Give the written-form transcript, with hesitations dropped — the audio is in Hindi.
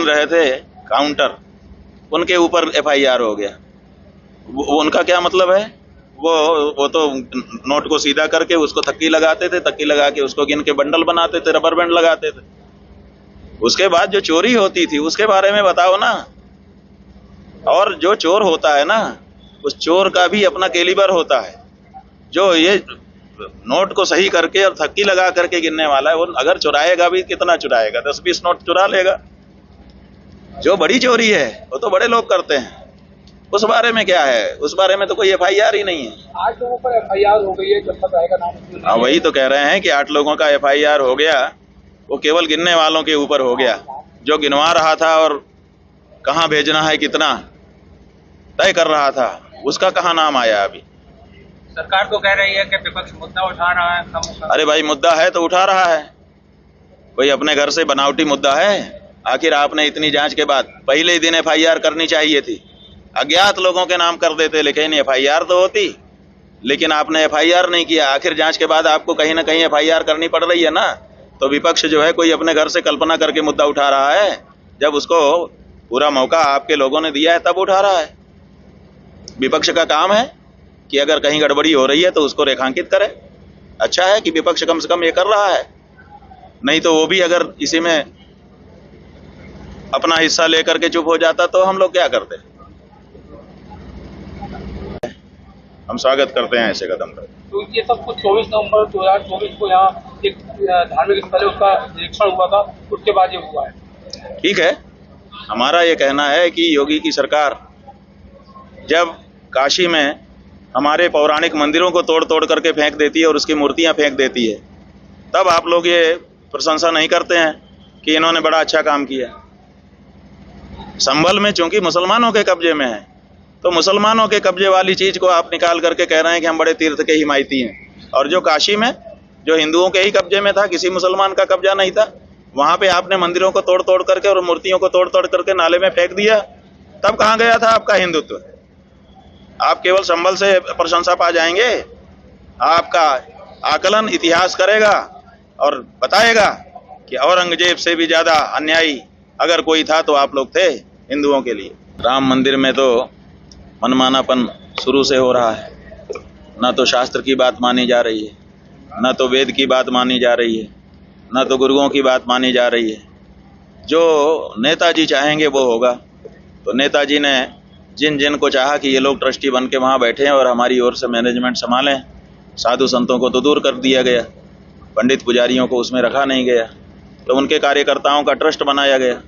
रहे थे काउंटर, उनके ऊपर एफआईआर हो गया। वो उनका क्या मतलब है? वो तो नोट को सीधा करके उसको थक्की लगाते थे, थक्की लगा के उसको गिन के बंडल बनाते थे, रबर बैंड लगाते थे। उसके बाद जो चोरी होती थी उसके बारे में बताओ ना। और जो चोर होता है ना, उस चोर का भी अपना कैलिबर होता है। जो ये नोट को सही करके और थक्की लगा करके गिनने वाला है, वो अगर चुराएगा भी कितना चुराएगा? 10-20 नोट चुरा लेगा। जो बड़ी चोरी है वो तो बड़े लोग करते हैं। उस बारे में क्या है? उस बारे में तो कोई एफआईआर ही नहीं है। 8 लोगों पर एफआईआर हो गई है, जब तक आएगा नाम। हाँ, वही तो कह रहे हैं कि 8 लोगों का एफआईआर हो गया। वो केवल गिनने वालों के ऊपर हो गया। जो गिनवा रहा था और कहाँ भेजना है कितना तय कर रहा था, उसका कहाँ नाम आया? अभी सरकार तो कह रही है कि विपक्ष मुद्दा उठा रहा है। अरे भाई, मुद्दा है तो उठा रहा है। कोई अपने घर से बनावटी मुद्दा है? आखिर आपने इतनी जांच के बाद पहले ही दिन एफआईआर करनी चाहिए थी। अज्ञात लोगों के नाम कर देते, लेकिन एफआईआर तो होती। लेकिन आपने एफआईआर नहीं किया। आखिर जांच के बाद आपको कहीं ना कहीं एफआईआर करनी पड़ रही है ना। तो विपक्ष जो है कोई अपने घर से कल्पना करके मुद्दा उठा रहा है, जब उसको पूरा मौका आपके लोगों ने दिया है तब उठा रहा है। विपक्ष का काम है कि अगर कहीं गड़बड़ी हो रही है तो उसको रेखांकित करे। अच्छा है कि विपक्ष कम से कम ये कर रहा है, नहीं तो वो भी अगर इसी में अपना हिस्सा लेकर के चुप हो जाता तो हम लोग क्या करते? हम स्वागत करते हैं ऐसे कदम का। तो ये सब कुछ 24 नवंबर 2024 को यहाँ एक धार्मिक स्थल है, उसका निरीक्षण हुआ था, उसके बाद ये हुआ है। ठीक है, हमारा ये कहना है कि योगी की सरकार जब काशी में हमारे पौराणिक मंदिरों को तोड़ तोड़ करके फेंक देती है और उसकी मूर्तियां फेंक देती है, तब आप लोग ये प्रशंसा नहीं करते हैं कि इन्होंने बड़ा अच्छा काम किया। संभल में चूंकि मुसलमानों के कब्जे में है, तो मुसलमानों के कब्जे वाली चीज को आप निकाल करके कह रहे हैं कि हम बड़े तीर्थ के हिमायती हैं। और जो काशी में जो हिंदुओं के ही कब्जे में था, किसी मुसलमान का कब्जा नहीं था, वहां पे आपने मंदिरों को तोड़ तोड़ करके और मूर्तियों को तोड़ तोड़ करके नाले में फेंक दिया। तब कहाँ गया था आपका हिंदुत्व? आप केवल संभल से प्रशंसा पा जाएंगे? आपका आकलन इतिहास करेगा और बताएगा कि औरंगजेब से भी ज्यादा अन्यायी अगर कोई था तो आप लोग थे हिंदुओं के लिए। राम मंदिर में तो मनमानापन शुरू से हो रहा है। ना तो शास्त्र की बात मानी जा रही है, ना तो वेद की बात मानी जा रही है, ना तो गुरुओं की बात मानी जा रही है। जो नेताजी चाहेंगे वो होगा। तो नेताजी ने जिन जिन को चाहा कि ये लोग ट्रस्टी बन के वहाँ बैठे हैं और हमारी ओर से मैनेजमेंट संभालें, साधु संतों को तो दूर कर दिया गया, पंडित पुजारियों को उसमें रखा नहीं गया, तो उनके कार्यकर्ताओं का ट्रस्ट बनाया गया।